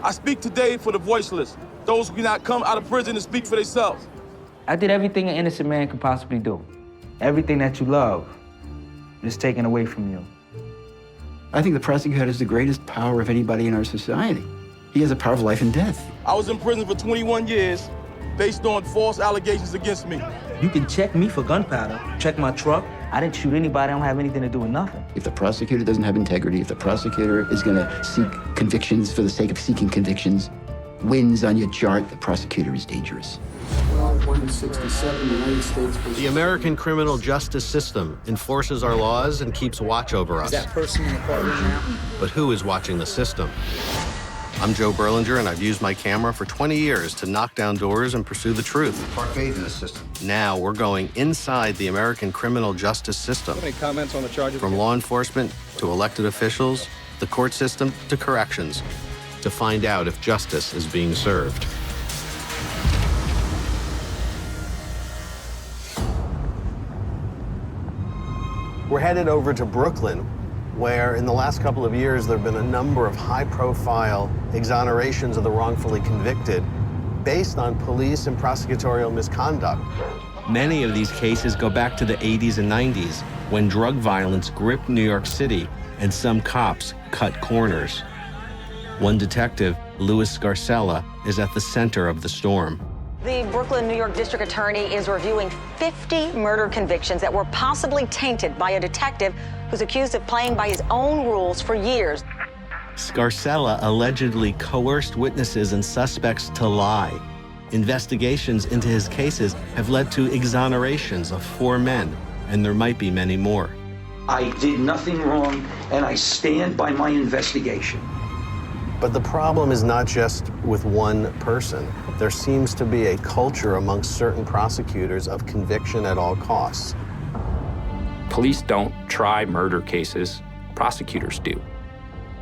I speak today for the voiceless, those who cannot come out of prison to speak for themselves. I did everything an innocent man could possibly do. Everything that you love is taken away from you. I think the prosecutor has the greatest power of anybody in our society. He has the power of life and death. I was in prison for 21 years based on false allegations against me. You can check me for gunpowder, check my truck. I didn't shoot anybody, I don't have anything to do with nothing. If the prosecutor doesn't have integrity, if the prosecutor is gonna seek convictions for the sake of seeking convictions, wins on your chart, the prosecutor is dangerous. 167, United States versus... The American criminal justice system enforces our laws and keeps watch over us. Is that person in the courtroom now? But who is watching the system? I'm Joe Berlinger, and I've used my camera for 20 years to knock down doors and pursue the truth. Part faith in the system. Now we're going inside the American criminal justice system. Any comments on the charges? From law enforcement to elected officials, the court system to corrections, to find out if justice is being served. We're headed over to Brooklyn, where in the last couple of years there have been a number of high-profile exonerations of the wrongfully convicted based on police and prosecutorial misconduct. Many of these cases go back to the 80s and 90s, when drug violence gripped New York City and some cops cut corners. One detective, Louis Scarcella, is at the center of the storm. The Brooklyn, New York District Attorney is reviewing 50 murder convictions that were possibly tainted by a detective who's accused of playing by his own rules for years. Scarcella allegedly coerced witnesses and suspects to lie. Investigations into his cases have led to exonerations of 4 men, and there might be many more. I did nothing wrong, and I stand by my investigation. But the problem is not just with one person. There seems to be a culture amongst certain prosecutors of conviction at all costs. Police don't try murder cases, prosecutors do.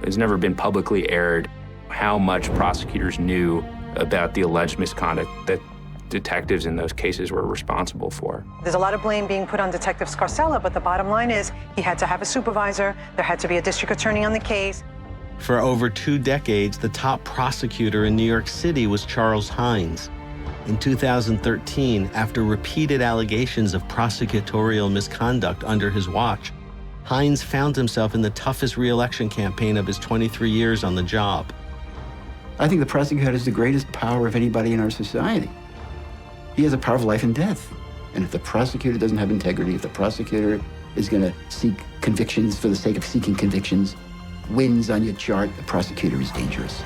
It's never been publicly aired how much prosecutors knew about the alleged misconduct that detectives in those cases were responsible for. There's a lot of blame being put on Detective Scarcella, but the bottom line is he had to have a supervisor, there had to be a district attorney on the case. For over 2 decades, the top prosecutor in New York City was Charles Hines. In 2013, after repeated allegations of prosecutorial misconduct under his watch, Hines found himself in the toughest re-election campaign of his 23 years on the job. I think the prosecutor has the greatest power of anybody in our society. He has the power of life and death. And if the prosecutor doesn't have integrity, if the prosecutor is gonna seek convictions for the sake of seeking convictions, wins on your chart, the prosecutor is dangerous.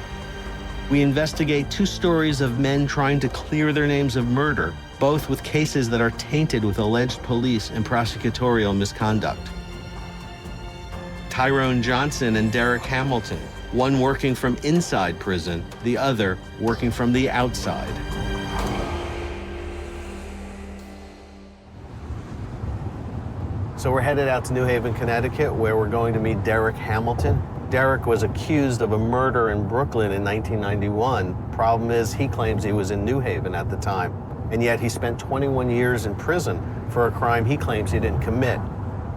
We investigate 2 stories of men trying to clear their names of murder, both with cases that are tainted with alleged police and prosecutorial misconduct. Tyrone Johnson and Derek Hamilton, one working from inside prison, the other working from the outside. So we're headed out to New Haven, Connecticut, where we're going to meet Derek Hamilton. Derek was accused of a murder in Brooklyn in 1991. Problem is, he claims he was in New Haven at the time, and yet he spent 21 years in prison for a crime he claims he didn't commit.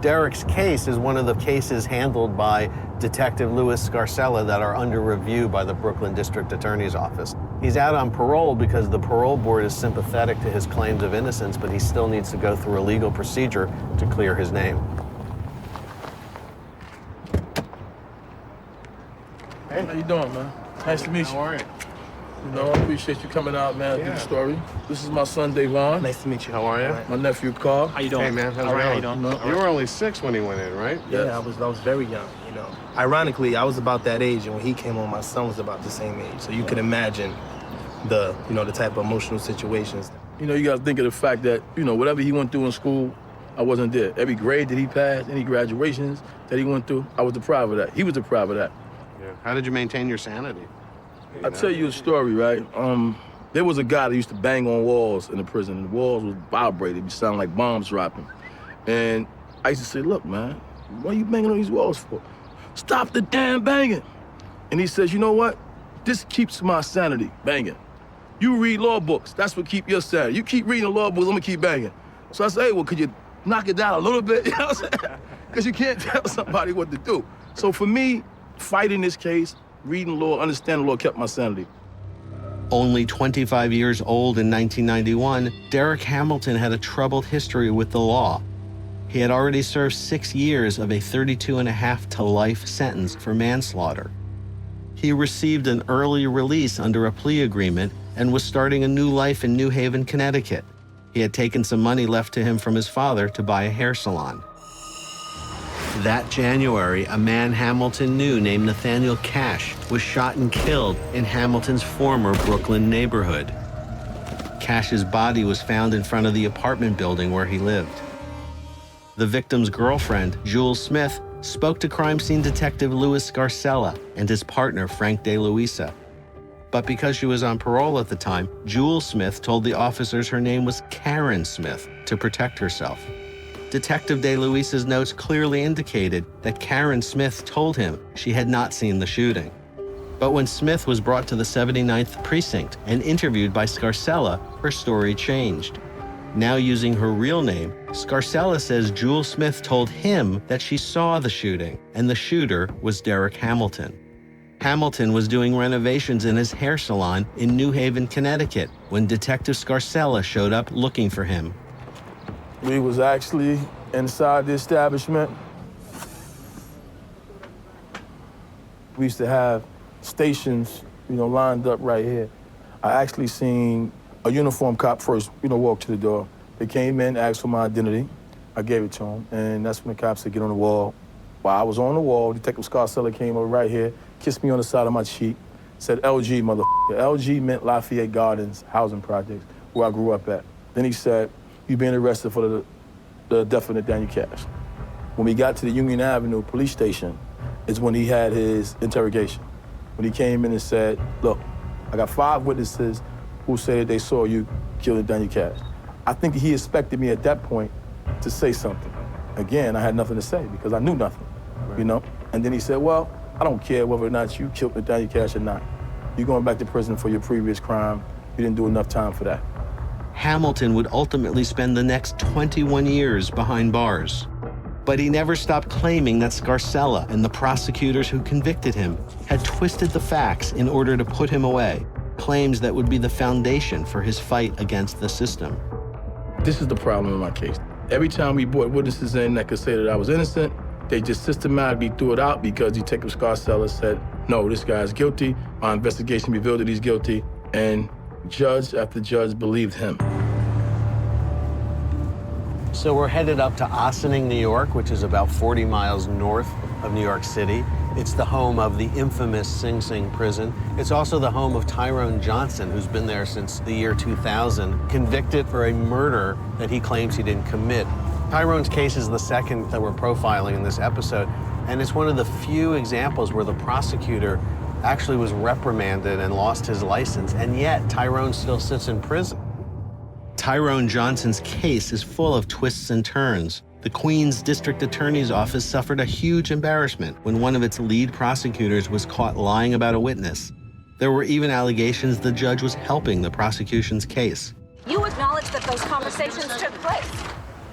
Derek's case is one of the cases handled by Detective Louis Scarcella that are under review by the Brooklyn District Attorney's Office. He's out on parole because the parole board is sympathetic to his claims of innocence, but he still needs to go through a legal procedure to clear his name. Hey, how you doing, man? Nice to meet you. How are you? You know, I appreciate you coming out, man, to the story. This is my son, Davon. Nice to meet you. How are you? My nephew, Carl. How you doing? Hey, man. How's it going? You were only 6 when he went in, right? Yeah, I was very young, you know. Ironically, I was about that age, and when he came on, my son was about the same age. So you can imagine the type of emotional situations. You know, you got to think of the fact that, whatever he went through in school, I wasn't there. Every grade that he passed, any graduations that he went through, I was deprived of that. He was deprived of that. Yeah. How did you maintain your sanity? I'll tell you a story, right? There was a guy that used to bang on walls in the prison, and the walls would vibrate. It sounded like bombs dropping. And I used to say, look, man, what are you banging on these walls for? Stop the damn banging. And he says, you know what? This keeps my sanity, banging. You read law books, that's what keep your sanity. You keep reading the law books, I'm gonna keep banging. So I say, hey, well, could you knock it down a little bit? You know what I'm saying? Because you can't tell somebody what to do. So for me, fighting this case, reading law, understanding law kept my sanity. Only 25 years old in 1991, Derek Hamilton had a troubled history with the law. He had already served 6 years of a 32.5 to life sentence for manslaughter. He received an early release under a plea agreement and was starting a new life in New Haven, Connecticut. He had taken some money left to him from his father to buy a hair salon. That January, a man Hamilton knew named Nathaniel Cash was shot and killed in Hamilton's former Brooklyn neighborhood. Cash's body was found in front of the apartment building where he lived. The victim's girlfriend, Jules Smith, spoke to crime scene detective Louis Scarcella and his partner, Frank De Luisa. But because she was on parole at the time, Jules Smith told the officers her name was Karen Smith to protect herself. Detective De Luisa's notes clearly indicated that Karen Smith told him she had not seen the shooting. But when Smith was brought to the 79th Precinct and interviewed by Scarcella, her story changed. Now using her real name, Scarcella says Jules Smith told him that she saw the shooting, and the shooter was Derek Hamilton. Hamilton was doing renovations in his hair salon in New Haven, Connecticut, when Detective Scarcella showed up looking for him. We was actually inside the establishment. We used to have stations, lined up right here. I actually seen a uniformed cop first, walk to the door. They came in, asked for my identity. I gave it to them, and that's when the cops said, get on the wall. While I was on the wall, Detective Scarcella came over right here, kissed me on the side of my cheek, said, LG, motherfucker. LG meant Lafayette Gardens Housing Projects, where I grew up at. Then he said, you being arrested for the death of Nathaniel Cash. When we got to the Union Avenue police station, is when he had his interrogation. When he came in and said, look, I got 5 witnesses who say that they saw you kill Nathaniel Cash. I think he expected me at that point to say something. Again, I had nothing to say because I knew nothing, And then he said, well, I don't care whether or not you killed Nathaniel Cash or not. You're going back to prison for your previous crime. You didn't do enough time for that. Hamilton would ultimately spend the next 21 years behind bars. But he never stopped claiming that Scarcella and the prosecutors who convicted him had twisted the facts in order to put him away, claims that would be the foundation for his fight against the system. This is the problem in my case. Every time we brought witnesses in that could say that I was innocent, they just systematically threw it out because Detective Scarcella said, no, this guy's guilty. My investigation revealed that he's guilty. And judge after judge believed him. So we're headed up to Ossining, New York, which is about 40 miles north of New York City. It's the home of the infamous Sing Sing prison. It's also the home of Tyrone Johnson, who's been there since the year 2000, convicted for a murder that he claims he didn't commit. Tyrone's case is the second that we're profiling in this episode, and it's one of the few examples where the prosecutor actually was reprimanded and lost his license, and yet Tyrone still sits in prison. Tyrone Johnson's case is full of twists and turns. The Queens District Attorney's Office suffered a huge embarrassment when one of its lead prosecutors was caught lying about a witness. There were even allegations the judge was helping the prosecution's case. You acknowledge that those conversations took place.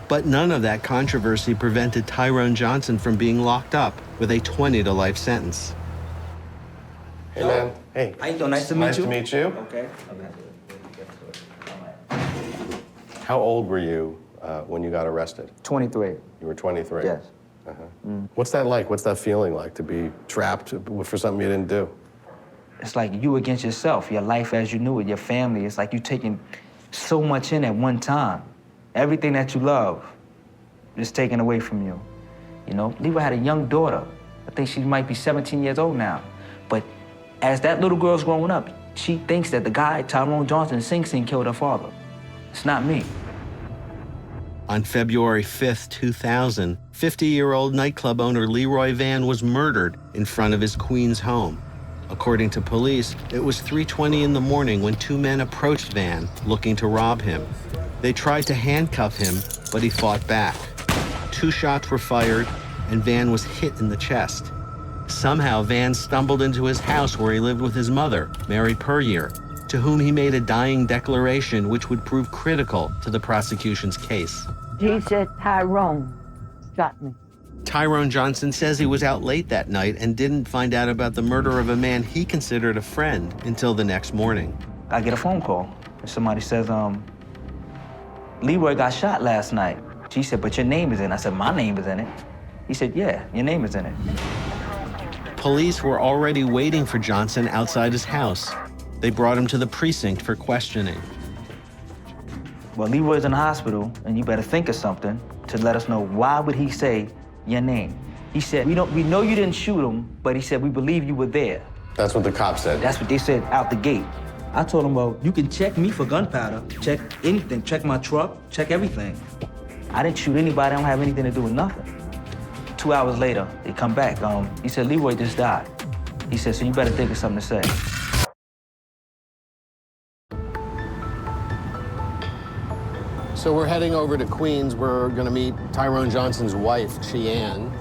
But none of that controversy prevented Tyrone Johnson from being locked up with a 20 to life sentence. Hey, man. Hey. How you doing? Nice to meet you. Nice to meet you. Okay. How old were you when you got arrested? 23. You were 23? Yes. What's that like? What's that feeling like to be trapped for something you didn't do? It's like you against yourself, your life as you knew it, your family. It's like you taking so much in at one time. Everything that you love is taken away from you. Levi had a young daughter. I think she might be 17 years old now. But as that little girl's growing up, she thinks that the guy, Tyrone Johnson, Sing Sing, killed her father. It's not me. On February 5th, 2000, 50-year-old nightclub owner Leroy Vann was murdered in front of his Queens home. According to police, it was 3:20 in the morning when 2 men approached Vann looking to rob him. They tried to handcuff him, but he fought back. 2 shots were fired, and Vann was hit in the chest. Somehow, Vann stumbled into his house where he lived with his mother, Mary Puryear, to whom he made a dying declaration which would prove critical to the prosecution's case. He said, Tyrone shot me. Tyrone Johnson says he was out late that night and didn't find out about the murder of a man he considered a friend until the next morning. I get a phone call. And somebody says, Leroy got shot last night. She said, but your name is in it. I said, my name is in it. He said, yeah, your name is in it. Police were already waiting for Johnson outside his house. They brought him to the precinct for questioning. Well, Leroy's in the hospital, and you better think of something to let us know why would he say your name. He said, we know you didn't shoot him, but he said, we believe you were there. That's what the cop said. That's what they said out the gate. I told him, well, you can check me for gunpowder, check anything, check my truck, check everything. I didn't shoot anybody, I don't have anything to do with nothing. 2 hours later, they come back. He said, Leroy just died. He said, so you better think of something to say. So we're heading over to Queens. We're going to meet Tyrone Johnson's wife, CHIANNE,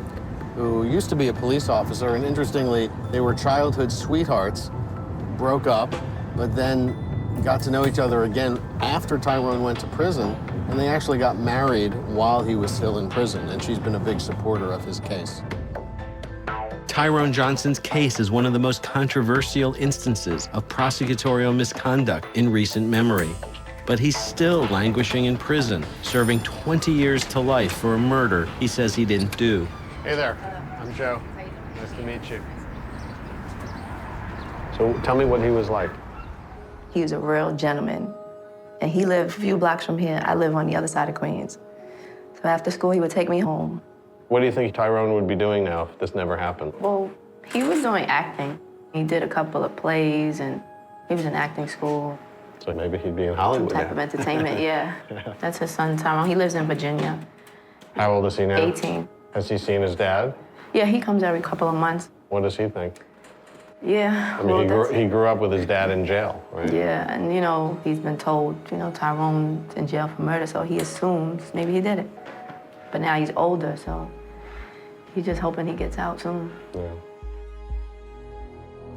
who used to be a police officer. And interestingly, they were childhood sweethearts, broke up, but then got to know each other again after Tyrone went to prison. And they actually got married while he was still in prison. And she's been a big supporter of his case. Tyrone Johnson's case is one of the most controversial instances of prosecutorial misconduct in recent memory. But he's still languishing in prison, serving 20 years to life for a murder he says he didn't do. Hey there, I'm Joe. Nice to meet you. So tell me what he was like. He was a real gentleman. And he lived a few blocks from here. I live on the other side of Queens. So after school, he would take me home. What do you think Tyrone would be doing now if this never happened? Well, he was doing acting. He did a couple of plays, and he was in acting school. So maybe he'd be in Hollywood Some type now. of entertainment, yeah. That's his son, Tyrone. He lives in Virginia. How old is he now? 18. Has he seen his dad? Yeah, he comes every couple of months. What does he think? Yeah. I mean, he grew up with his dad in jail, right? Yeah, and you know, he's been told, you know, Tyrone's in jail for murder, so he assumes maybe he did it. But now he's older, so he's just hoping he gets out soon. Yeah.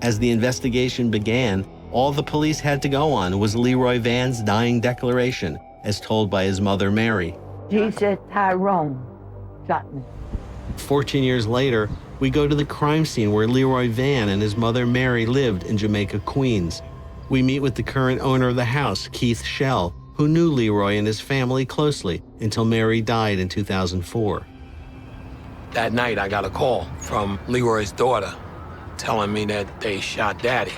As the investigation began, all the police had to go on was Leroy Van's dying declaration, as told by his mother, Mary. He said, Tyrone shot me. 14 years later, we go to the crime scene where Leroy Van and his mother, Mary, lived in Jamaica, Queens. We meet with the current owner of the house, Keith Schell, who knew Leroy and his family closely until Mary died in 2004. That night, I got a call from Leroy's daughter telling me that they shot Daddy.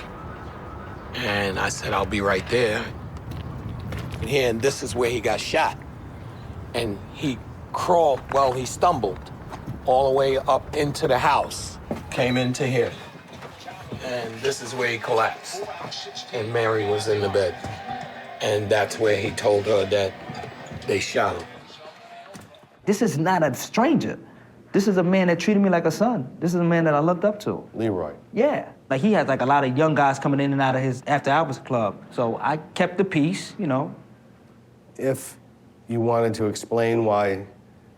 And I said, I'll be right there. And this is where he got shot. And he crawled, well, he stumbled all the way up into the house, came into here. And this is where he collapsed. And Mary was in the bed. And that's where he told her that they shot him. This is not a stranger. This is a man that treated me like a son. This is a man that I looked up to. Leroy. Yeah. Like, he had like a lot of young guys coming in and out of his after hours club. So I kept the peace, you know. If you wanted to explain why...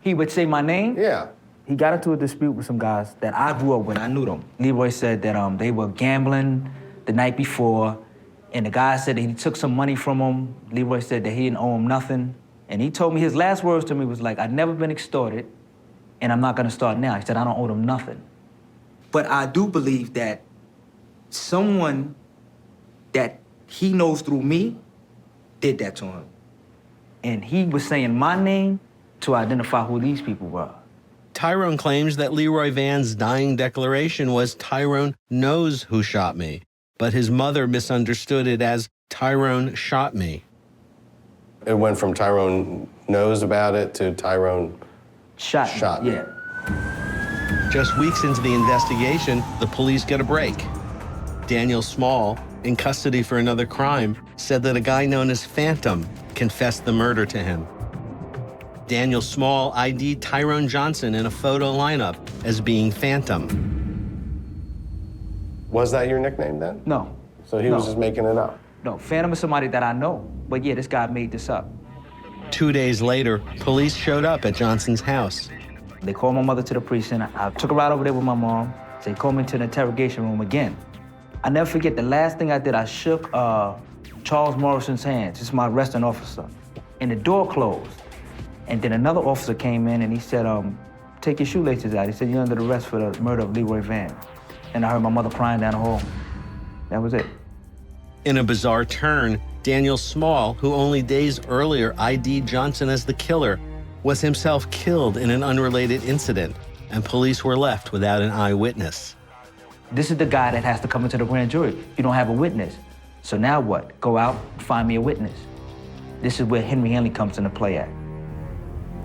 He would say my name? Yeah. He got into a dispute with some guys that I grew up with. I knew them. Leroy said that they were gambling the night before, and the guy said that he took some money from him. Leroy said that he didn't owe him nothing. And he told me, his last words to me was like, I've never been extorted, and I'm not gonna start now. He said, I don't owe them nothing. But I do believe that someone that he knows through me did that to him. And he was saying my name to identify who these people were. Tyrone claims that Leroy Van's dying declaration was Tyrone knows who shot me, but his mother misunderstood it as Tyrone shot me. It went from Tyrone knows about it to Tyrone shot me. Yeah. Just weeks into the investigation, the police get a break. Daniel Small, in custody for another crime, said that a guy known as Phantom confessed the murder to him. Daniel Small ID'd Tyrone Johnson in a photo lineup as being Phantom. Was that your nickname then? No. So he was just making it up? No, Phantom is somebody that I know. But yeah, this guy made this up. 2 days later, police showed up at Johnson's house. They called my mother to the precinct. I took her right over there with my mom. They called me to the interrogation room again. I never forget the last thing I did, I shook Charles Morrison's hand. This is my arresting officer. And the door closed. And then another officer came in and he said, take your shoelaces out. He said, you're under arrest for the murder of Leroy Van. And I heard my mother crying down the hall. That was it. In a bizarre turn, Daniel Small, who only days earlier ID'd Johnson as the killer, was himself killed in an unrelated incident, and police were left without an eyewitness. This is the guy that has to come into the grand jury. You don't have a witness. So now what? Go out, find me a witness. This is where Henry Hanley comes into play at.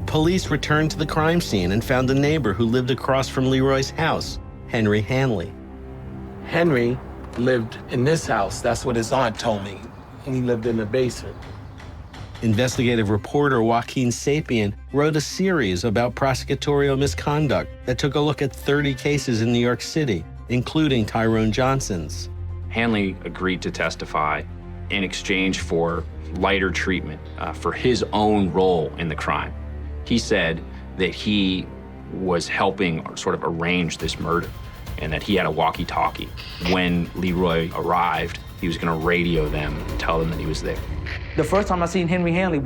Police returned to the crime scene and found a neighbor who lived across from Leroy's house, Henry Hanley. Henry lived in this house. That's what his aunt told me. And he lived in the basement. Investigative reporter Joaquin Sapien wrote a series about prosecutorial misconduct that took a look at 30 cases in New York City, including Tyrone Johnson's. Hanley agreed to testify in exchange for lighter treatment for his own role in the crime. He said that he was helping sort of arrange this murder and that he had a walkie-talkie. When Leroy arrived, he was gonna radio them and tell them that he was there. The first time I seen Henry Hanley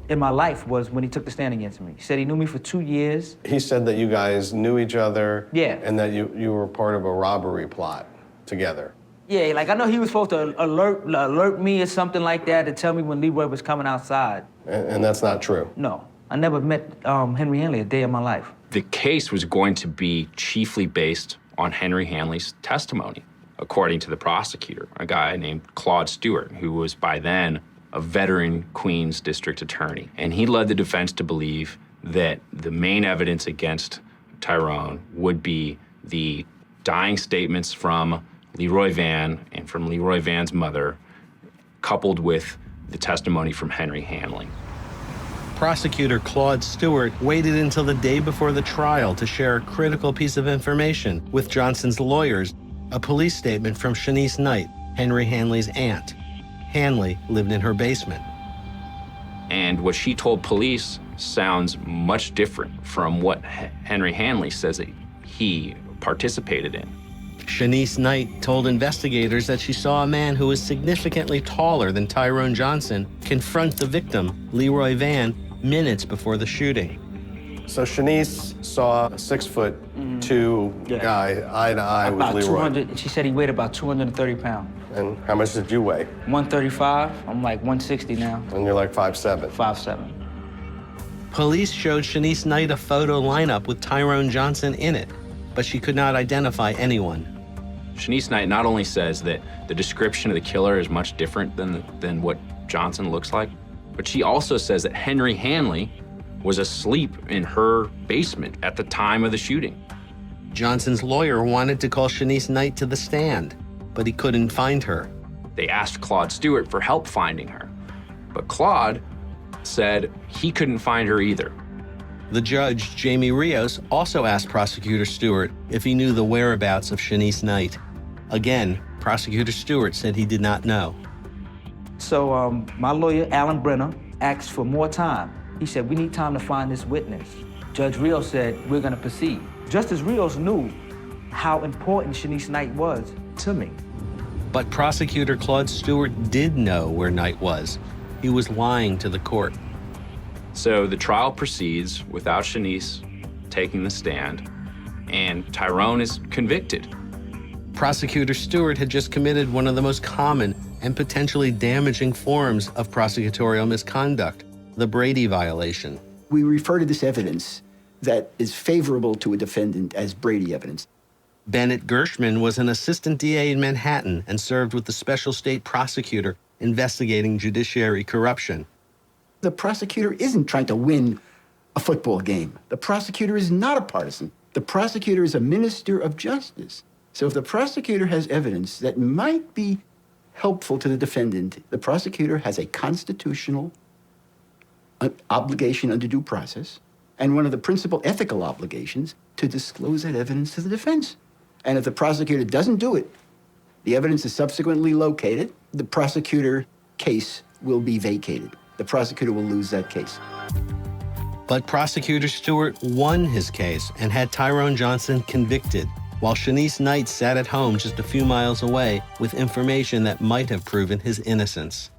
in my life was when he took the stand against me. He said he knew me for 2 years. He said that you guys knew each other. Yeah. And that you were part of a robbery plot together. Yeah, like I know he was supposed to alert me or something like that to tell me when Leroy was coming outside. And that's not true? No, I never met Henry Hanley a day in my life. The case was going to be chiefly based on Henry Hanley's testimony, according to the prosecutor, a guy named Claude Stewart, who was by then a veteran Queens district attorney. And he led the defense to believe that the main evidence against Tyrone would be the dying statements from Leroy Van and from Leroy Van's mother, coupled with the testimony from Henry Hanley. Prosecutor Claude Stewart waited until the day before the trial to share a critical piece of information with Johnson's lawyers, a police statement from SHANISE Knight, Henry Hanley's aunt. Hanley lived in her basement. And what she told police sounds much different from what Henry Hanley says that he participated in. SHANISE Knight told investigators that she saw a man who was significantly taller than Tyrone Johnson confront the victim, Leroy Van, minutes before the shooting. So Shanice saw a 6'2" guy eye to eye with About Leroy. 200, she said he weighed about 230 pounds. And how much did you weigh? 135, I'm like 160 now. And you're like 5'7". 5'7". Police showed SHANISE Knight a photo lineup with Tyrone Johnson in it, but she could not identify anyone. SHANISE Knight not only says that the description of the killer is much different than what Johnson looks like, but she also says that Henry Hanley was asleep in her basement at the time of the shooting. Johnson's lawyer wanted to call SHANISE Knight to the stand, but he couldn't find her. They asked Claude Stewart for help finding her, but Claude said he couldn't find her either. The judge, Jamie Rios, also asked Prosecutor Stewart if he knew the whereabouts of SHANISE Knight. Again, Prosecutor Stewart said he did not know. So my lawyer, Alan Brenner, asked for more time. He said, we need time to find this witness. Judge Rios said, we're gonna proceed. Justice Rios knew how important SHANISE Knight was to me. But Prosecutor Claude Stewart did know where Knight was. He was lying to the court. So the trial proceeds without SHANISE taking the stand, and Tyrone is convicted. Prosecutor Stewart had just committed one of the most common and potentially damaging forms of prosecutorial misconduct, the Brady violation. We refer to this evidence that is favorable to a defendant as Brady evidence. Bennett Gershman was an assistant DA in Manhattan and served with the special state prosecutor investigating judiciary corruption. The prosecutor isn't trying to win a football game. The prosecutor is not a partisan. The prosecutor is a minister of justice. So if the prosecutor has evidence that might be helpful to the defendant, the prosecutor has a constitutional obligation under due process, and one of the principal ethical obligations to disclose that evidence to the defense. And if the prosecutor doesn't do it, the evidence is subsequently located, the prosecutor case will be vacated. The prosecutor will lose that case. But Prosecutor Stewart won his case and had Tyrone Johnson convicted, while SHANISE Knight sat at home just a few miles away with information that might have proven his innocence.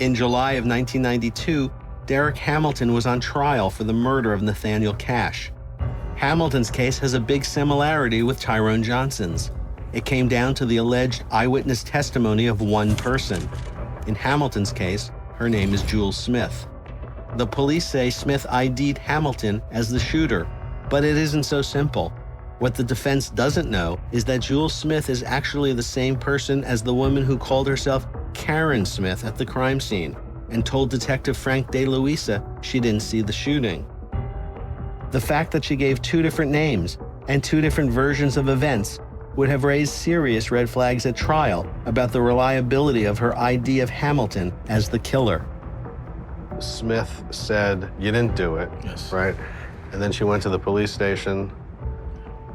In July of 1992, Derek Hamilton was on trial for the murder of Nathaniel Cash. Hamilton's case has a big similarity with Tyrone Johnson's. It came down to the alleged eyewitness testimony of one person. In Hamilton's case, her name is Jules Smith. The police say Smith ID'd Hamilton as the shooter, but it isn't so simple. What the defense doesn't know is that Jules Smith is actually the same person as the woman who called herself Karen Smith at the crime scene and told Detective Frank De Luisa she didn't see the shooting. The fact that she gave two different names and two different versions of events would have raised serious red flags at trial about the reliability of her ID of Hamilton as the killer. Smith said, "You didn't do it," Yes. right? And then she went to the police station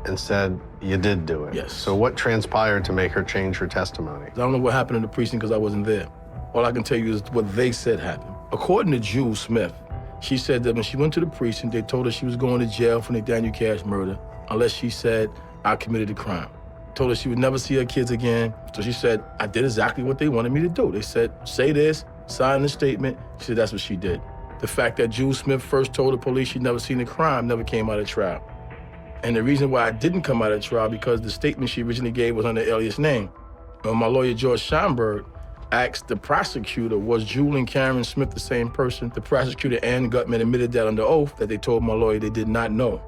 and said, "You did do it." Yes. So what transpired to make her change her testimony? I don't know what happened in the precinct because I wasn't there. All I can tell you is what they said happened. According to Jules Smith, she said that when she went to the precinct, they told her she was going to jail for Nathaniel Cash murder unless she said, "I committed the crime." Told her she would never see her kids again. So she said, "I did exactly what they wanted me to do." They said, "Say this, sign the statement." She said that's what she did. The fact that Jules Smith first told the police she'd never seen the crime never came out of trial. And the reason why I didn't come out of trial because the statement she originally gave was under alias name. When my lawyer, George Scheinberg, asked the prosecutor, was Jules and Karen Smith the same person? The prosecutor, Ann Gutman, admitted that under oath that they told my lawyer they did not know.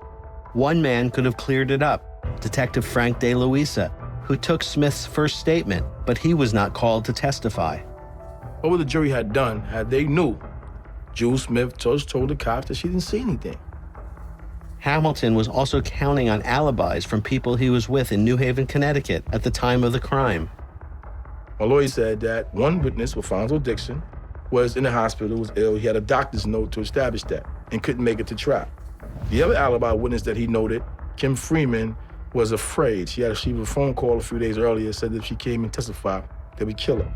One man could have cleared it up, Detective Frank De Luisa, who took Smith's first statement, but he was not called to testify. What would the jury had done had they knew Jules Smith just told the cops that she didn't see anything? Hamilton was also counting on alibis from people he was with in New Haven, Connecticut at the time of the crime. My lawyer said that one witness, Alfonso Dixon, was in the hospital, was ill. He had a doctor's note to establish that and couldn't make it to trial. The other alibi witness that he noted, Kim Freeman, was afraid. She had received a phone call a few days earlier, said that if she came and testified, they would kill her.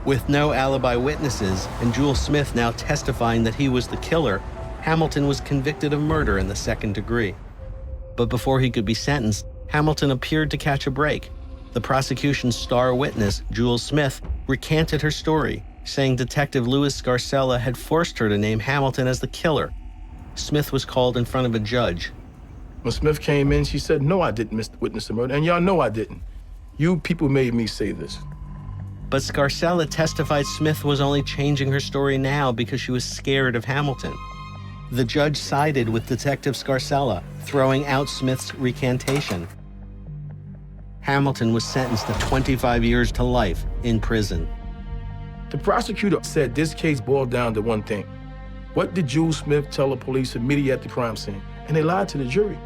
With no alibi witnesses and Jules Smith now testifying that he was the killer, Hamilton was convicted of murder in the second degree. But before he could be sentenced, Hamilton appeared to catch a break. The prosecution's star witness, Jules Smith, recanted her story, saying Detective Louis Scarcella had forced her to name Hamilton as the killer. Smith was called in front of a judge. When Smith came in, she said, "No, I didn't witness the murder, and y'all know I didn't. You people made me say this." But Scarcella testified Smith was only changing her story now because she was scared of Hamilton. The judge sided with Detective Scarcella, throwing out Smith's recantation. Hamilton was sentenced to 25 years to life in prison. The prosecutor said this case boiled down to one thing. What did Jules Smith tell the police immediately at the crime scene? And they lied to the jury.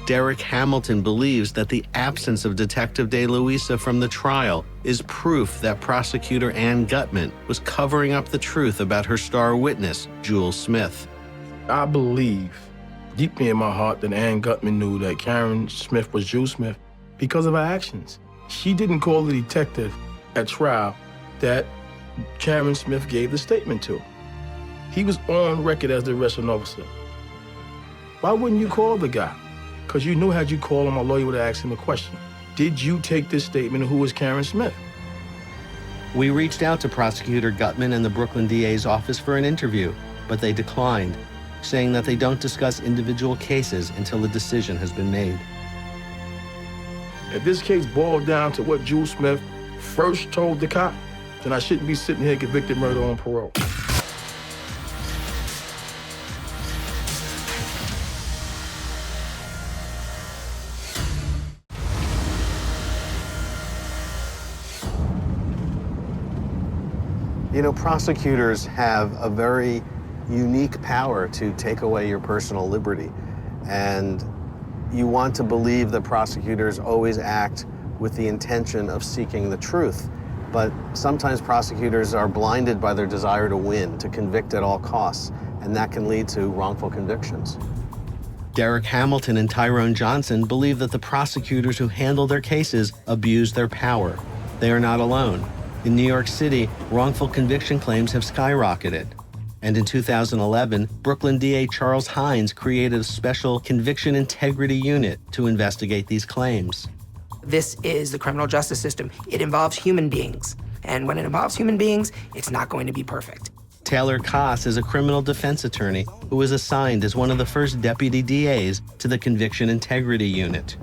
Derek Hamilton believes that the absence of Detective De Luisa from the trial is proof that prosecutor Ann Gutman was covering up the truth about her star witness, Jules Smith. I believe deeply in my heart that Ann Gutman knew that Karen Smith was Jules Smith because of her actions. She didn't call the detective at trial that Karen Smith gave the statement to. He was on record as the arresting officer. Why wouldn't you call the guy? Because you knew had you called him, my lawyer would have asked him a question. Did you take this statement and who was Karen Smith? We reached out to Prosecutor Gutman and the Brooklyn DA's office for an interview, but they declined, saying that they don't discuss individual cases until a decision has been made. If this case boiled down to what Jules Smith first told the cop, then I shouldn't be sitting here convicted murder on parole. You know, prosecutors have a very unique power to take away your personal liberty. And you want to believe that prosecutors always act with the intention of seeking the truth. But sometimes prosecutors are blinded by their desire to win, to convict at all costs, and that can lead to wrongful convictions. Derek Hamilton and Tyrone Johnson believe that the prosecutors who handle their cases abuse their power. They are not alone. In New York City, wrongful conviction claims have skyrocketed. And in 2011, Brooklyn DA Charles Hines created a special conviction integrity unit to investigate these claims. This is the criminal justice system. It involves human beings. And when it involves human beings, it's not going to be perfect. Taylor Koss is a criminal defense attorney who was assigned as one of the first deputy DAs to the Conviction Integrity Unit.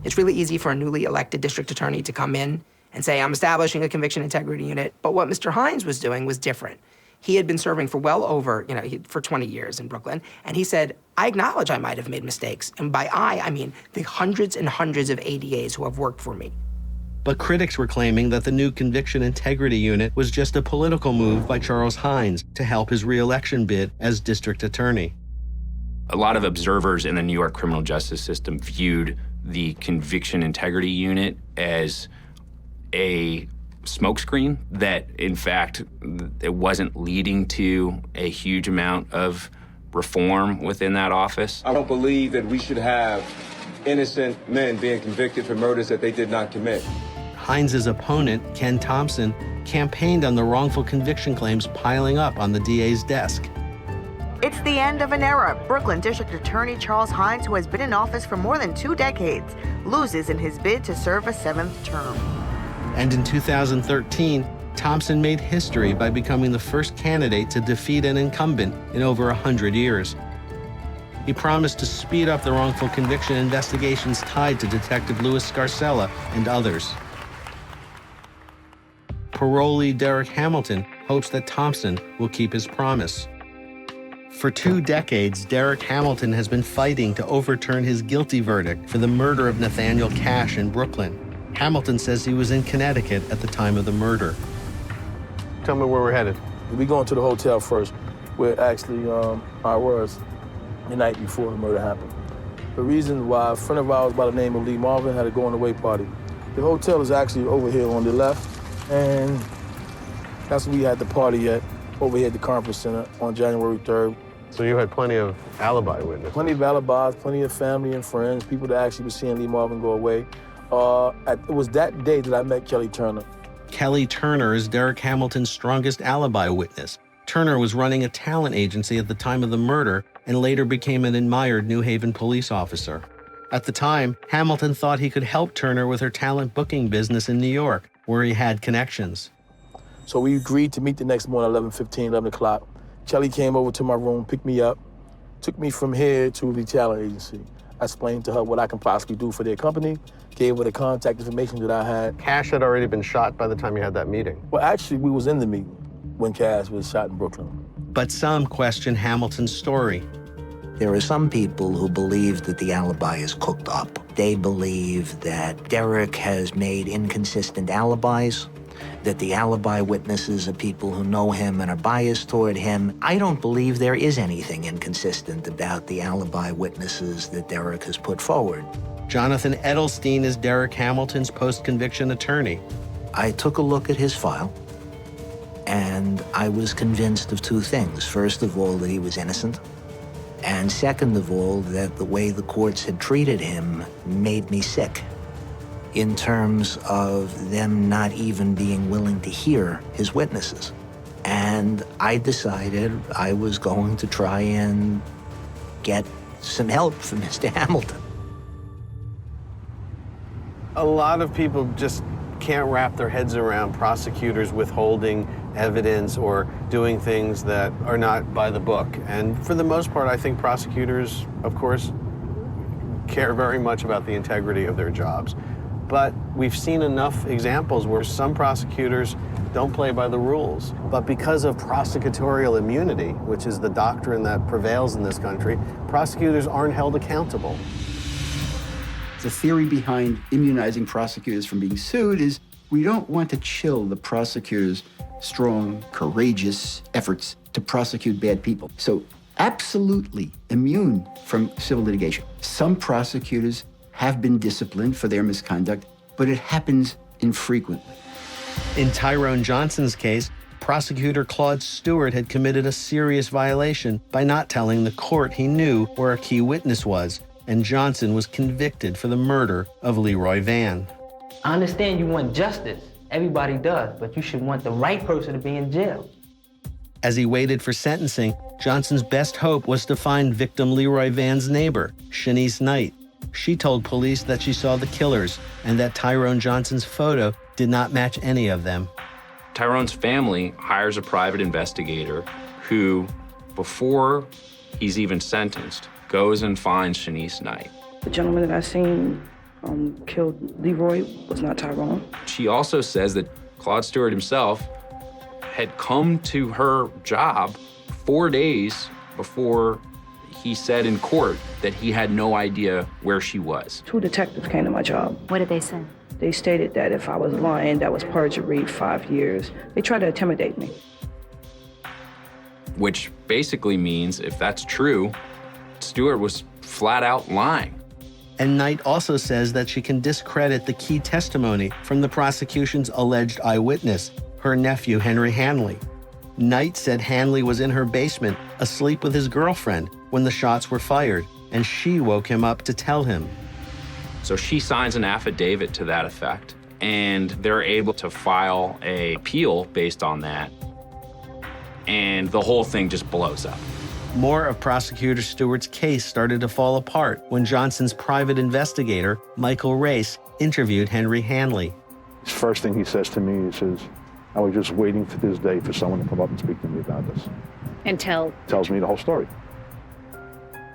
It's really easy for a newly elected district attorney to come in and say, I'm establishing a conviction integrity unit. But what Mr. Hines was doing was different. He had been serving for well over, for 20 years in Brooklyn. And he said, I acknowledge I might have made mistakes. And by I mean the hundreds and hundreds of ADAs who have worked for me. But critics were claiming that the new Conviction Integrity Unit was just a political move by Charles Hines to help his re-election bid as district attorney. A lot of observers in the New York criminal justice system viewed the Conviction Integrity Unit as a smokescreen that, in fact, it wasn't leading to a huge amount of reform within that office. I don't believe that we should have innocent men being convicted for murders that they did not commit. Hines's opponent, Ken Thompson, campaigned on the wrongful conviction claims piling up on the DA's desk. It's the end of an era. Brooklyn District Attorney Charles Hines, who has been in office for more than 2 decades, loses in his bid to serve a 7th term. And in 2013, Thompson made history by becoming the first candidate to defeat an incumbent in over 100 years. He promised to speed up the wrongful conviction investigations tied to Detective Louis Scarcella and others. Parolee Derek Hamilton hopes that Thompson will keep his promise. For 2 decades, Derek Hamilton has been fighting to overturn his guilty verdict for the murder of Nathaniel Cash in Brooklyn. Hamilton says he was in Connecticut at the time of the murder. Tell me where we're headed. We going to the hotel first, where actually I was the night before the murder happened. The reason why a friend of ours by the name of Lee Marvin had a going-away party. The hotel is actually over here on the left, and that's where we had the party at, over here at the conference center on January 3rd. So you had plenty of alibi witnesses? Plenty of alibis, plenty of family and friends, people that actually were seeing Lee Marvin go away. It was that day that I met Kelly Turner. Kelly Turner is Derek Hamilton's strongest alibi witness. Turner was running a talent agency at the time of the murder and later became an admired New Haven police officer. At the time, Hamilton thought he could help Turner with her talent booking business in New York, where he had connections. So we agreed to meet the next morning, 11:15, 11 o'clock. Kelly came over to my room, picked me up, took me from here to the talent agency. I explained to her what I can possibly do for their company, gave her the contact information that I had. Cash had already been shot by the time you had that meeting. Well, actually, we was in the meeting when Cash was shot in Brooklyn. But some question Hamilton's story. There are some people who believe that the alibi is cooked up. They believe that Derek has made inconsistent alibis, that the alibi witnesses are people who know him and are biased toward him. I don't believe there is anything inconsistent about the alibi witnesses that Derek has put forward. Jonathan Edelstein is Derek Hamilton's post-conviction attorney. I took a look at his file, and I was convinced of 2 things. First of all, that he was innocent, and second of all, that the way the courts had treated him made me sick, in terms of them not even being willing to hear his witnesses. And I decided I was going to try and get some help from Mr. Hamilton. A lot of people just can't wrap their heads around prosecutors withholding evidence or doing things that are not by the book. And for the most part, I think prosecutors, of course, care very much about the integrity of their jobs. But we've seen enough examples where some prosecutors don't play by the rules. But because of prosecutorial immunity, which is the doctrine that prevails in this country, prosecutors aren't held accountable. The theory behind immunizing prosecutors from being sued is we don't want to chill the prosecutors' strong, courageous efforts to prosecute bad people. So absolutely immune from civil litigation. Some prosecutors have been disciplined for their misconduct, but it happens infrequently. In Tyrone Johnson's case, prosecutor Claude Stewart had committed a serious violation by not telling the court he knew where a key witness was, and Johnson was convicted for the murder of Leroy Vann. I understand you want justice. Everybody does, but you should want the right person to be in jail. As he waited for sentencing, Johnson's best hope was to find victim Leroy Vann's neighbor, Shanice Knight. She told police that she saw the killers and that Tyrone Johnson's photo did not match any of them. Tyrone's family hires a private investigator who, before he's even sentenced, goes and finds Shanice Knight. The gentleman that I seen killed Leroy was not Tyrone. She also says that Claude Stewart himself had come to her job 4 days before he said in court that he had no idea where she was. 2 detectives came to my job. What did they say? They stated that if I was lying, that was perjury, 5 years. They tried to intimidate me. Which basically means, if that's true, Stewart was flat out lying. And Knight also says that she can discredit the key testimony from the prosecution's alleged eyewitness, her nephew, Henry Hanley. Knight said Hanley was in her basement, asleep with his girlfriend, when the shots were fired, and she woke him up to tell him. So she signs an affidavit to that effect, and they're able to file an appeal based on that, and the whole thing just blows up. More of Prosecutor Stewart's case started to fall apart when Johnson's private investigator, Michael Race, interviewed Henry Hanley. The first thing he says to me, he says, I was just waiting for this day for someone to come up and speak to me about this. And Tells me the whole story.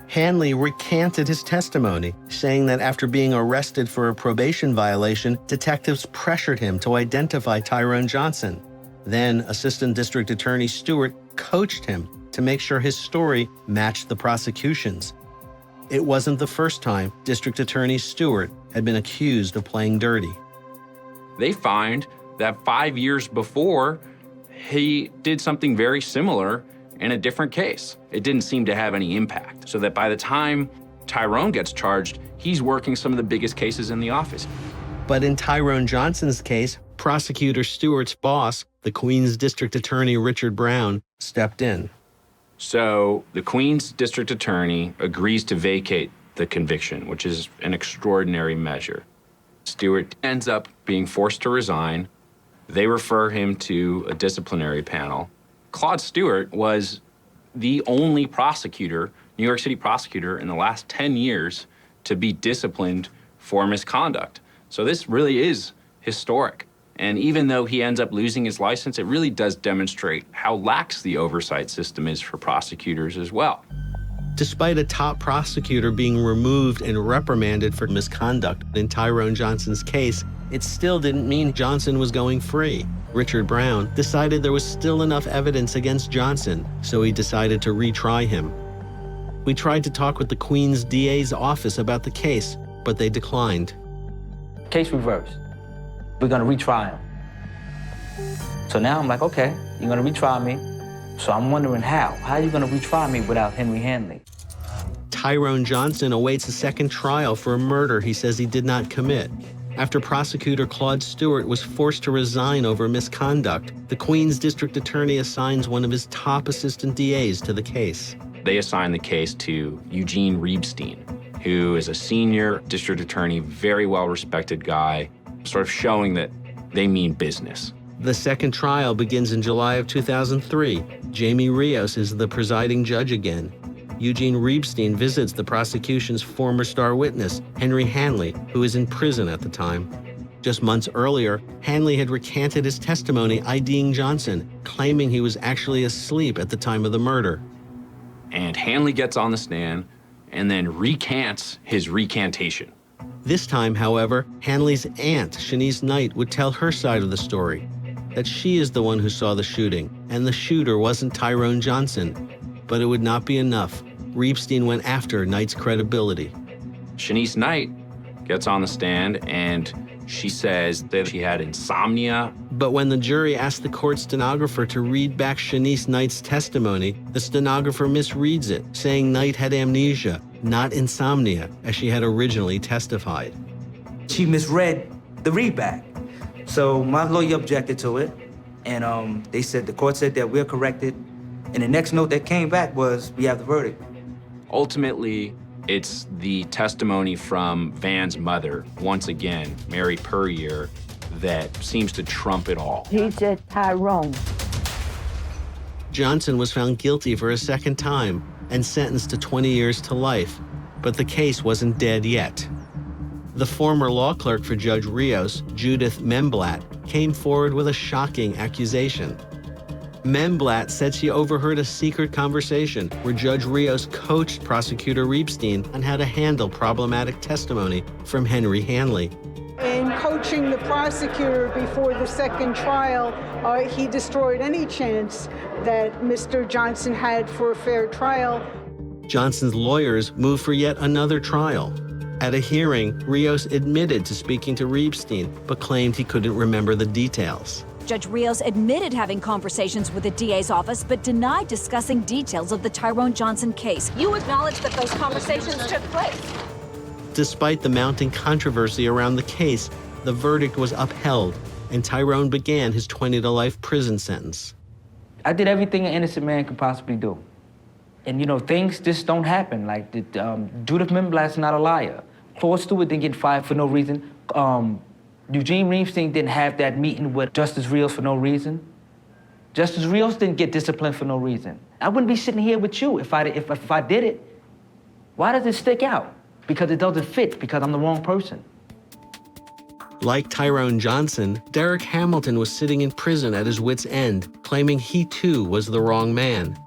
Hanley recanted his testimony, saying that after being arrested for a probation violation, detectives pressured him to identify Tyrone Johnson. Then Assistant District Attorney Stewart coached him to make sure his story matched the prosecution's. It wasn't the first time District Attorney Stewart had been accused of playing dirty. They find that 5 years before, he did something very similar in a different case. It didn't seem to have any impact, so that by the time Tyrone gets charged, he's working some of the biggest cases in the office. But in Tyrone Johnson's case, Prosecutor Stewart's boss, the Queens District Attorney Richard Brown, stepped in. So the Queens District Attorney agrees to vacate the conviction, which is an extraordinary measure. Stewart ends up being forced to resign. They refer him to a disciplinary panel. Claude Stewart was the only prosecutor, New York City prosecutor, in the last 10 years to be disciplined for misconduct. So this really is historic. And even though he ends up losing his license, it really does demonstrate how lax the oversight system is for prosecutors as well. Despite a top prosecutor being removed and reprimanded for misconduct in Tyrone Johnson's case, it still didn't mean Johnson was going free. Richard Brown decided there was still enough evidence against Johnson, so he decided to retry him. We tried to talk with the Queens DA's office about the case, but they declined. Case reversed. We're gonna retry him. So now I'm like, okay, you're gonna retry me. So I'm wondering how. How are you gonna retry me without Henry Hanley? Tyrone Johnson awaits a second trial for a murder he says he did not commit. After prosecutor Claude Stewart was forced to resign over misconduct, the Queens District Attorney assigns one of his top assistant DAs to the case. They assign the case to Eugene Riebstein, who is a senior district attorney, very well-respected guy, sort of showing that they mean business. The second trial begins in July of 2003. Jamie Rios is the presiding judge again. Eugene Riebstein visits the prosecution's former star witness, Henry Hanley, who is in prison at the time. Just months earlier, Hanley had recanted his testimony IDing Johnson, claiming he was actually asleep at the time of the murder. And Hanley gets on the stand and then recants his recantation. This time, however, Hanley's aunt, Shanice Knight, would tell her side of the story, that she is the one who saw the shooting, and the shooter wasn't Tyrone Johnson. But it would not be enough. Riebstein went after Knight's credibility. Shanice Knight gets on the stand and she says that she had insomnia. But when the jury asked the court stenographer to read back Shanice Knight's testimony, the stenographer misreads it, saying Knight had amnesia, not insomnia, as she had originally testified. She misread the readback. So my lawyer objected to it, and they said, the court said that we're corrected. And the next note that came back was, we have the verdict. Ultimately, it's the testimony from Van's mother, once again, Mary Puryear, that seems to trump it all. He said Tyrone. Johnson was found guilty for a second time and sentenced to 20 years to life, but the case wasn't dead yet. The former law clerk for Judge Rios, Judith Memblatt, came forward with a shocking accusation. Memblatt said she overheard a secret conversation where Judge Rios coached Prosecutor Riebstein on how to handle problematic testimony from Henry Hanley. In coaching the prosecutor before the second trial, he destroyed any chance that Mr. Johnson had for a fair trial. Johnson's lawyers moved for yet another trial. At a hearing, Rios admitted to speaking to Riebstein, but claimed he couldn't remember the details. Judge Rios admitted having conversations with the DA's office, but denied discussing details of the Tyrone Johnson case. You acknowledge that those conversations took place. Despite the mounting controversy around the case, the verdict was upheld, and Tyrone began his 20 to life prison sentence. I did everything an innocent man could possibly do. And you know, things just don't happen. Like, Judith Memblatt's not a liar. Claude Stewart didn't get fired for no reason. Eugene Riebstein didn't have that meeting with Justice Rios for no reason. Justice Rios didn't get disciplined for no reason. I wouldn't be sitting here with you if I did it. Why does it stick out? Because it doesn't fit, because I'm the wrong person. Like Tyrone Johnson, Derek Hamilton was sitting in prison at his wit's end, claiming he too was the wrong man.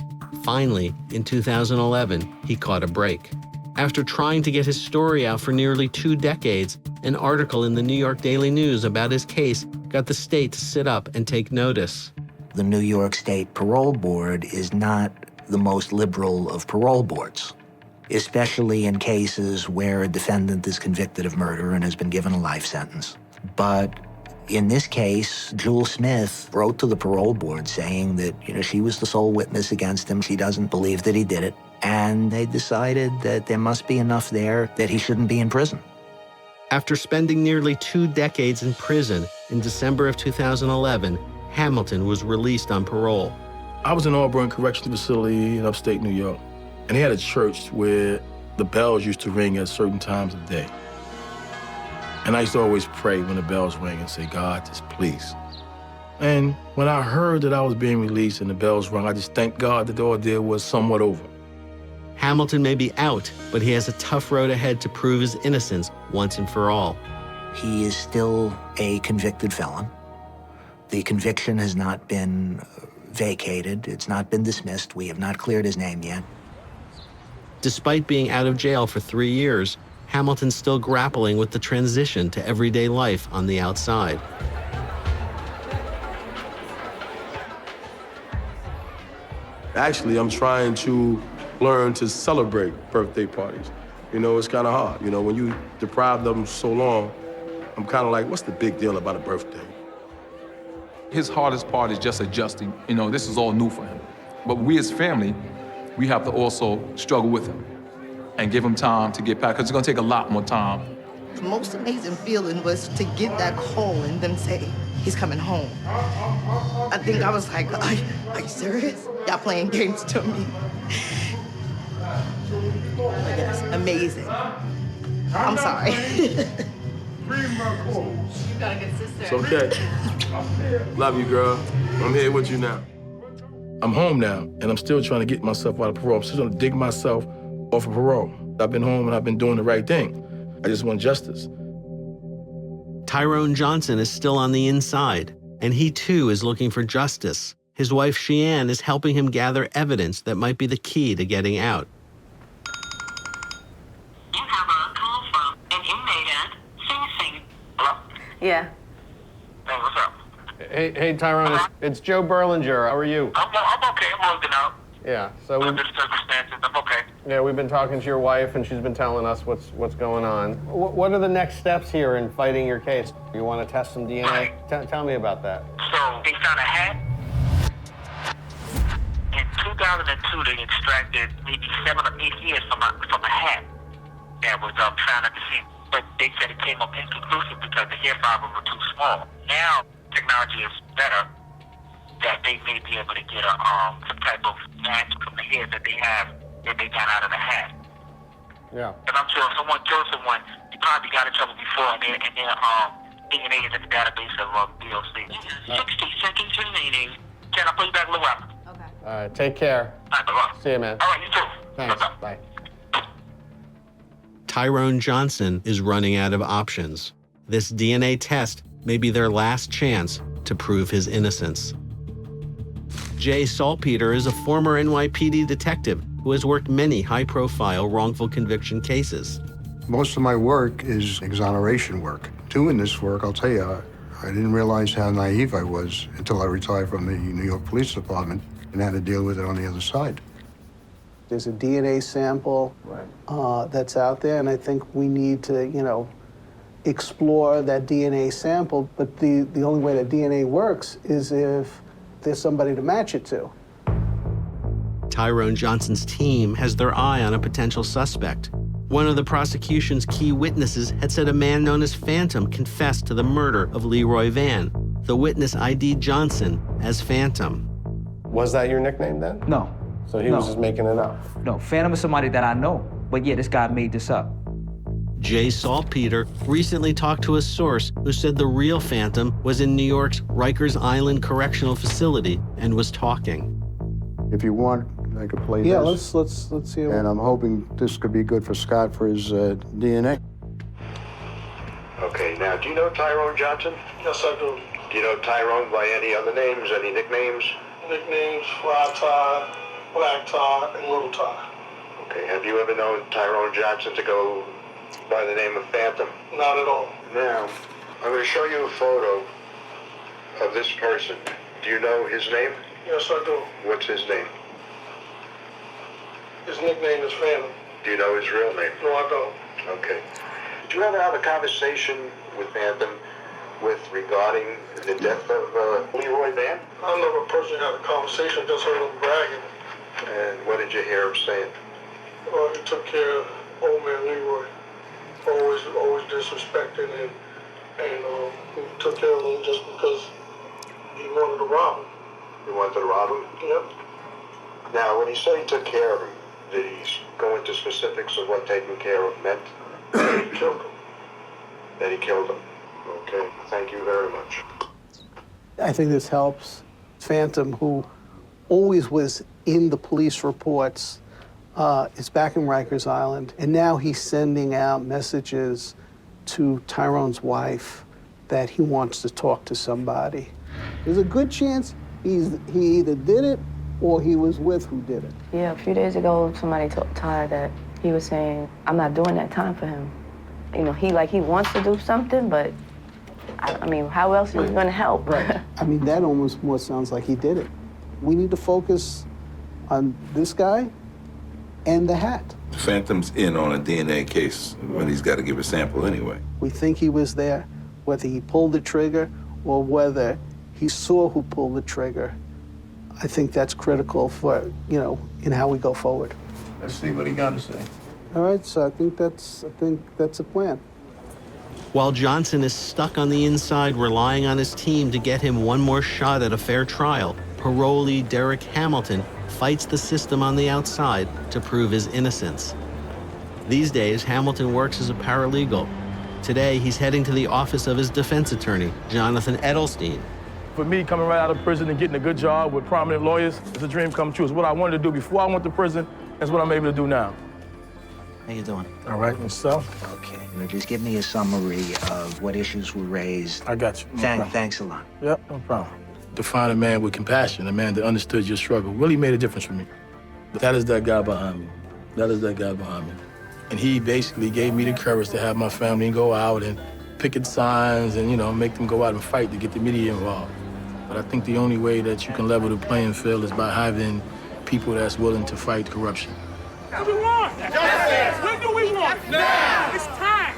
Finally, in 2011, he caught a break. After trying to get his story out for nearly 2 decades, an article in the New York Daily News about his case got the state to sit up and take notice. The New York State Parole Board is not the most liberal of parole boards, especially in cases where a defendant is convicted of murder and has been given a life sentence. But in this case, Jewel Smith wrote to the parole board saying that, she was the sole witness against him. She doesn't believe that he did it. And they decided that there must be enough there that he shouldn't be in prison. After spending nearly 2 decades in prison, in December of 2011, Hamilton was released on parole. I was in Auburn Correctional Facility in upstate New York, and they had a church where the bells used to ring at certain times of day. And I used to always pray when the bells rang and say, God, just please. And when I heard that I was being released and the bells rung, I just thanked God that the ordeal was somewhat over. Hamilton may be out, but he has a tough road ahead to prove his innocence once and for all. He is still a convicted felon. The conviction has not been vacated. It's not been dismissed. We have not cleared his name yet. Despite being out of jail for 3 years, Hamilton's still grappling with the transition to everyday life on the outside. Actually, I'm trying to learn to celebrate birthday parties. It's kind of hard. When you deprived of them so long, I'm kind of like, what's the big deal about a birthday? His hardest part is just adjusting. This is all new for him. But we as family, we have to also struggle with him and give him time to get back, because it's gonna take a lot more time. The most amazing feeling was to get that call and them say, he's coming home. I think I was like, are you serious? Y'all playing games to me. But yes, amazing. I'm sorry. You got a good sister. It's okay. Love you, girl. I'm here with you now. I'm home now, and I'm still trying to get myself out of parole. I'm still trying to dig myself off of parole. I've been home and I've been doing the right thing. I just want justice. Tyrone Johnson is still on the inside, and he too is looking for justice. His wife, CHIANNE, is helping him gather evidence that might be the key to getting out. You have a call from an inmate at Sing Sing. Hello? Yeah. Hey, what's up? Hey, Tyrone, it's Joe Berlinger. How are you? I'm okay. I'm holding out. Yeah, so under the circumstances, I'm okay. Yeah, we've been talking to your wife, and she's been telling us what's going on. What are the next steps here in fighting your case? You want to test some DNA? Right. Tell me about that. So they found a hat. In 2002, they extracted maybe 7 or 8 years from a hat that was found at the scene. But they said it came up inconclusive because the hair fibers were too small. Now technology is better, that they may be able to get some type of match from the hair that they have that they got out of the hat. Yeah. And I'm sure if someone killed someone, you probably got in trouble before, and their DNA is in the database of DOC. 60 seconds remaining. Can I put you back a little while? Okay. All right, take care. All right, bye-bye. See you, man. All right, you too. Thanks. Bye-bye. Bye. Tyrone Johnson is running out of options. This DNA test may be their last chance to prove his innocence. Jay Saltpeter is a former NYPD detective who has worked many high-profile wrongful conviction cases. Most of my work is exoneration work. Doing this work, I'll tell you, I didn't realize how naive I was until I retired from the New York Police Department and had to deal with it on the other side. There's a DNA sample that's out there, and I think we need to, explore that DNA sample, but the only way that DNA works is if there's somebody to match it to. Tyrone Johnson's team has their eye on a potential suspect. One of the prosecution's key witnesses had said a man known as Phantom confessed to the murder of Leroy Vann. The witness ID'd Johnson as Phantom. Was that your nickname then? No. So he was just making it up? No, Phantom is somebody that I know. But yeah, this guy made this up. Jay Saltpeter recently talked to a source who said the real Phantom was in New York's Rikers Island Correctional Facility and was talking. If you want, I could play Yeah, this. let's see. And I'm hoping this could be good for Scott for his DNA. Okay, now, do you know Tyrone Johnson? Yes, I do. Do you know Tyrone by any other names, any nicknames? Nicknames, Fly Tie, Black Tie, and Little Tie. Okay, have you ever known Tyrone Johnson to go by the name of Phantom? Not at all. Now, I'm going to show you a photo of this person. Do you know his name? Yes, I do. What's his name? His nickname is Phantom. Do you know his real name? No, I don't. Okay. Did you ever have a conversation with Phantom regarding the death of Leroy Vann? I never personally had a conversation, just heard him bragging. And what did you hear him saying? He took care of old man Leroy. Always disrespecting and he took care of him just because he wanted to rob him. You wanted to rob him? Yep. Now, when he said he took care of him, did he go into specifics of what taking care of meant? He killed him. That he killed him. Okay, thank you very much. I think this helps Phantom, who always was in the police reports, is back in Rikers Island, and now he's sending out messages to Tyrone's wife that he wants to talk to somebody. There's a good chance he either did it or he was with who did it. Yeah, a few days ago, somebody told Ty that he was saying, I'm not doing that time for him. He wants to do something, but I mean, how else is he going to help? Right. I mean, that almost more sounds like he did it. We need to focus on this guy and the hat. Phantom's in on a DNA case when he's got to give a sample anyway. We think he was there, whether he pulled the trigger or whether he saw who pulled the trigger. I think that's critical for, in how we go forward. Let's see what he got to say. All right, so I think that's a plan. While Johnson is stuck on the inside relying on his team to get him one more shot at a fair trial, parolee Derek Hamilton fights the system on the outside to prove his innocence. These days, Hamilton works as a paralegal. Today, he's heading to the office of his defense attorney, Jonathan Edelstein. For me, coming right out of prison and getting a good job with prominent lawyers, it's a dream come true. It's what I wanted to do before I went to prison. That's what I'm able to do now. How you doing? All right, and so? Okay. Now just give me a summary of what issues were raised. I got you. Thanks a lot. Yep, no problem. To find a man with compassion, a man that understood your struggle, really made a difference for me. That is that guy behind me. That is that guy behind me. And he basically gave me the courage to have my family go out and picket signs and, make them go out and fight to get the media involved. But I think the only way that you can level the playing field is by having people that's willing to fight corruption. What do we want? Justice! When do we want? Now! It's time!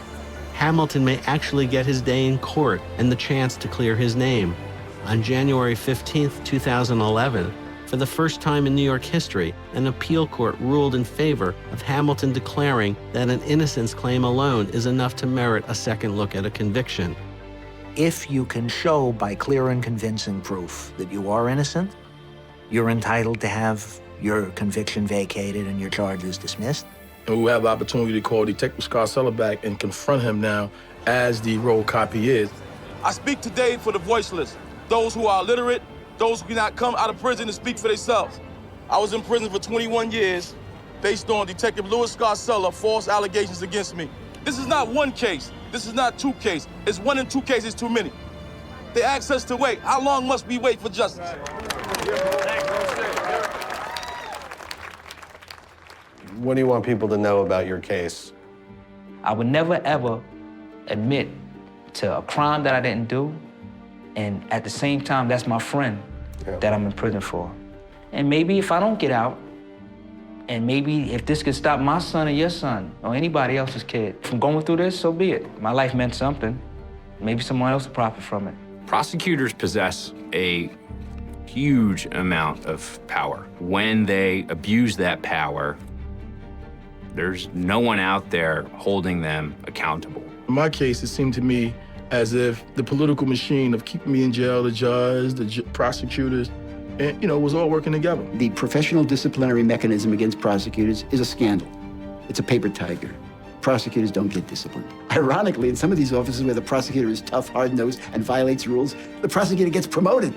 Hamilton may actually get his day in court and the chance to clear his name. On January 15th, 2011, for the first time in New York history, an appeal court ruled in favor of Hamilton declaring that an innocence claim alone is enough to merit a second look at a conviction. If you can show by clear and convincing proof that you are innocent, you're entitled to have your conviction vacated and your charges dismissed. And we'll have the opportunity to call Detective Scarcella back and confront him now as the roll copy is. I speak today for the voiceless, those who are illiterate, those who cannot come out of prison and speak for themselves. I was in prison for 21 years based on Detective Louis Scarcella false allegations against me. This is not one case. This is not two cases. It's 1 and 2 cases too many. They asked us to wait. How long must we wait for justice? What do you want people to know about your case? I would never, ever admit to a crime that I didn't do, and at the same time, that's my friend that I'm in prison for. And maybe if I don't get out, and maybe if this could stop my son or your son or anybody else's kid from going through this, so be it. My life meant something. Maybe someone else will profit from it. Prosecutors possess a huge amount of power. When they abuse that power, there's no one out there holding them accountable. In my case, it seemed to me as if the political machine of keeping me in jail, the judge, the prosecutors, and, was all working together. The professional disciplinary mechanism against prosecutors is a scandal. It's a paper tiger. Prosecutors don't get disciplined. Ironically, in some of these offices where the prosecutor is tough, hard-nosed, and violates rules, the prosecutor gets promoted.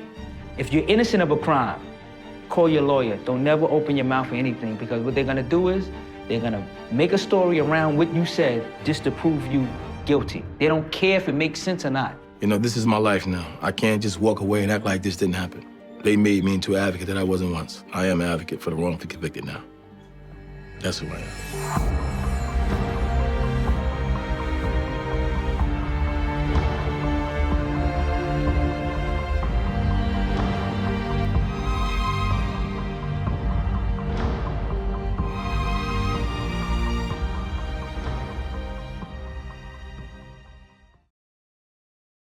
If you're innocent of a crime, call your lawyer. Don't never open your mouth for anything, because what they're gonna do is they're gonna make a story around what you said just to prove you guilty. They don't care if it makes sense or not. This is my life now. I can't just walk away and act like this didn't happen. They made me into an advocate that I wasn't once. I am an advocate for the wrongfully convicted now. That's who I am.